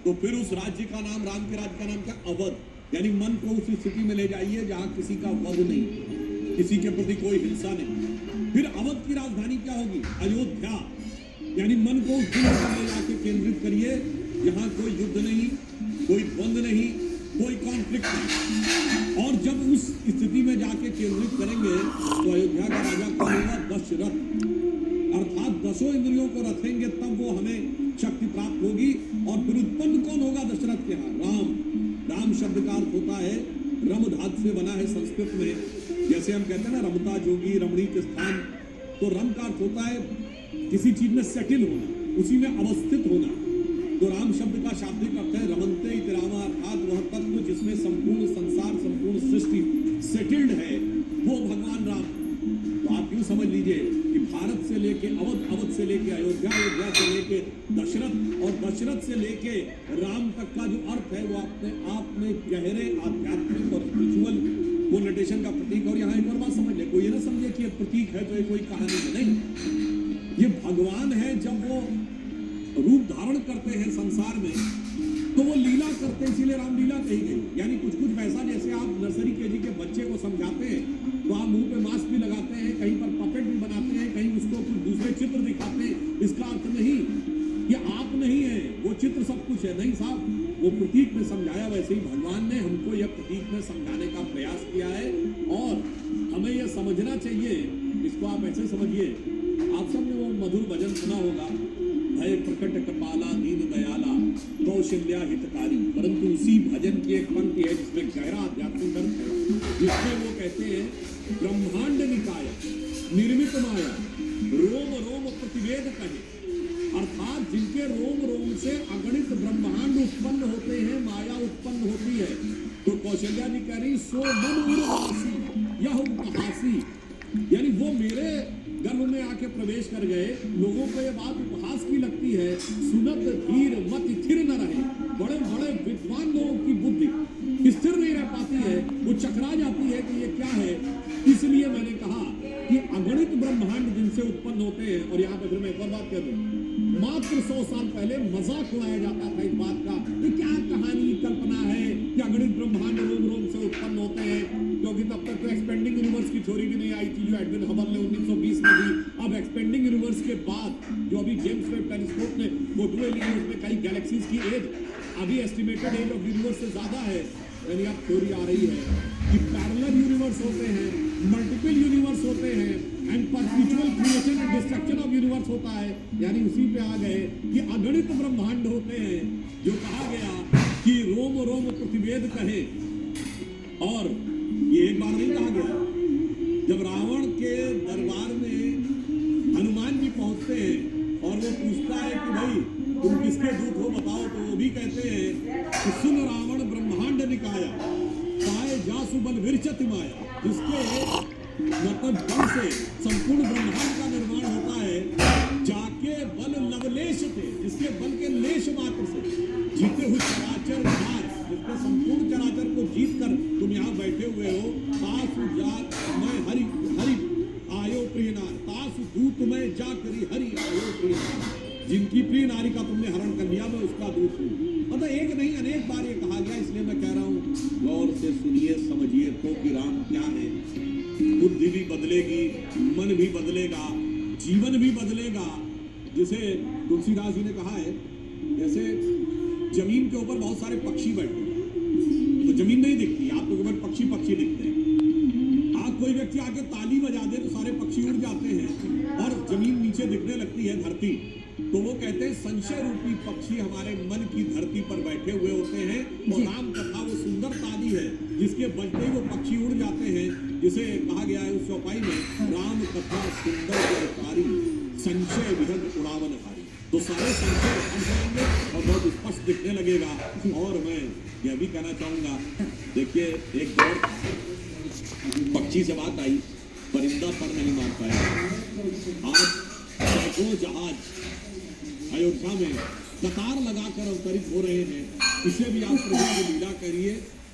तो फिर उस राज्य का नाम, राम के राज्य का नाम क्या? अवध। यानी मन को उस स्थिति में ले जाइए जहां किसी का वध नहीं, किसी के प्रति कोई हिंसा नहीं। फिर अवध की राजधानी क्या होगी? अयोध्या। यानी मन को उस दिन पर ले जाके केंद्रित करिए जहां कोई युद्ध नहीं, कोई द्वंद नहीं, कोई कॉन्फ्लिक्ट नहीं। और जब उस स्थिति में जाके केंद्रित करेंगे तो अयोध्या का राजा कौन होगा? दशरथ। अर्थात 10 इंद्रियों को रखेंगे तब वो हमें शक्ति प्राप्त होगी। और फिर उत्पन्न कौन होगा दशरथ के यहाँ? राम। राम शब्द का अर्थ होता है, रम धातु से बना है संस्कृत में। जैसे हम कहते हैं ना रमता जोगी, रमणीक स्थान, तो रम का अर्थ होता है किसी चीज में सेटल होना, उसी में अवस्थित होना। तो राम शब्द का शाब्दिक अर्थ है रमनते इति रामा, अर्थात वह तत्व जिसमें संपूर्ण संसार, संपूर्ण सृष्टि सेटल्ड है, वो भगवान राम। तो आप यूं समझ लीजिए कि भारत से लेके अवध, अवध से लेके अयोध्या, अयोध्या से लेके दशरथ, और दशरथ से लेके राम तक का जो अर्थ है वो अपने आप में गहरे आध्यात्मिक और स्पिरिचुअल कोनोटेशन का प्रतीक। और यहाँ एक और बात समझ ले, कोई ये ना समझे कि ये प्रतीक है तो ये कोई कहानी है, नहीं। ये भगवान है। जब वो रूप धारण करते हैं संसार में तो वो लीला करते हैं, इसीलिए रामलीला कही गई। यानी कुछ कुछ वैसा जैसे आप नर्सरी केजी के बच्चे को समझाते हैं तो आप मुंह पे मास्क भी लगाते हैं, कहीं पर पपेट भी बनाते हैं, कहीं उसको कुछ दूसरे चित्र दिखाते हैं। इसका अर्थ नहीं कि आप नहीं है, वो चित्र सब कुछ है, नहीं साहब, वो प्रतीक में समझाया। वैसे ही भगवान ने हमको यह प्रतीक में समझाने का प्रयास किया है और हमें यह समझना चाहिए। इसको आप ऐसे समझिए, आप सबने वो मधुर भजन सुना होगा, भय प्रकट कृपाला दीन दयाला कौशल्या हितकारी। परंतु उसी भजन की एक पंक्ति है जिसमें गहरा आध्यात्मिक अर्थ है, जिसमें वो कहते हैं ब्रह्मांड निकाय निर्मित माया रोम रोम प्रतिवेद कहे। अर्थात जिनके रोम रोम से अगणित ब्रह्मांड उत्पन्न होते हैं, माया उत्पन्न होती है। तो कौशल्या जी कह रही सो मन उर्वासी यह उपहासी, यानी वो मेरे गर्भ में आके प्रवेश कर गए। लोगों को ये बात उपहास की लगती है, सुनत धीर मत स्थिर न रहे। बड़े बड़े विद्वान लोगों की बुद्धि स्थिर नहीं रह पाती है, वो चकरा जाती है कि ये क्या है। इसलिए मैंने कहा कि अगणित ब्रह्मांड जिनसे उत्पन्न होते हैं। और यहाँ पे फिर मैं एक और बात कह दूं, मात्र 100 साल पहले मजाक उड़ाया जाता था इस बात का, ये क्या कहानी कल्पना है कि अगणित ब्रह्मांड रोम रोम से उत्पन्न होते हैं। क्योंकि तब तक तो एक्सपेंडिंग यूनिवर्स की थ्योरी भी नहीं आई थी जो एडविन हबल ने 1920 में दी। अब एक्सपेंडिंग यूनिवर्स के बाद जो अभी जेम्स वेब टेलीस्कोप ने फोटोएं ली है, उसमें कई गैलेक्सीज की एज अभी एस्टिमेटेड एज ऑफ यूनिवर्स से ज्यादा है। यानी अब थ्योरी आ रही है कि पैरेलल यूनिवर्स होते हैं, मल्टीपल यूनिवर्स होते हैं, and perpetual creation and destruction of universe होता है। यानी उसी पे आ गए कि अगणित ब्रह्मांड होते हैं, जो कहा गया कि रोम रोम प्रतिवेद कहे। और ये एक बार नहीं कहा गया, जब रावण के दरबार में हनुमान जी पहुंचते हैं और वो पूछता है कि भाई तुम किसके दूत हो बताओ, तो वो भी कहते हैं कि सुन रावण ब्रह्मांड निकाया पाए जासु बल विरचति माया। जिसके मतलब बल से संपूर्ण ब्रह्मांड का निर्माण होता है, जाके बल लवलेश थे, जिसके बल के लेश मात्र से जीते हुए चराचर भार, जिसके संपूर्ण चराचर को जीत कर तुम यहाँ बैठे हुए हो। तासु जात मैं हरि हरि आयो प्रियनार, तासु दूत मैं जा करी हरि आयो प्रियनार। जिनकी प्रिय नारी का तुमने हरण कर लिया, मैं उसका दूत हूँ। मतलब एक नहीं अनेक बार ये कहा गया, इसलिए मैं कह रहा हूँ गौर से सुनिए, समझिए तो कि राम क्या है। बुद्धि भी बदलेगी, मन भी बदलेगा, जीवन भी बदलेगा। जिसे तुलसीदास जी ने कहा है, जैसे जमीन के ऊपर बहुत सारे पक्षी बैठे हैं तो जमीन नहीं दिखती, आपको केवल पक्षी पक्षी दिखते हैं। आप कोई व्यक्ति आके ताली बजा दे तो सारे पक्षी उड़ जाते हैं और जमीन नीचे दिखने लगती है, धरती। तो वो कहते हैं संशय रूपी पक्षी हमारे मन की धरती पर बैठे हुए होते हैं। और राम कथा वो सुंदर ताली है जिसके बजते ही वो पक्षी उड़ जाते हैं। जिसे कहा गया है उस चौपाई में, राम कथा सुंदर जयकारी संशय विहग उड़ावन हारी। तो सारे संशय हट जाएंगे और बहुत स्पष्ट दिखने लगेगा। और मैं यह भी कहना चाहूंगा, देखिए एक दौर पक्षी से बात आई, परिंदा पर नहीं मार पाया। आज सैकड़ों जहाज अयोध्या में कतार लगाकर अवतरित हो रहे हैं। इसे भी आप प्रभु की लीला करिए।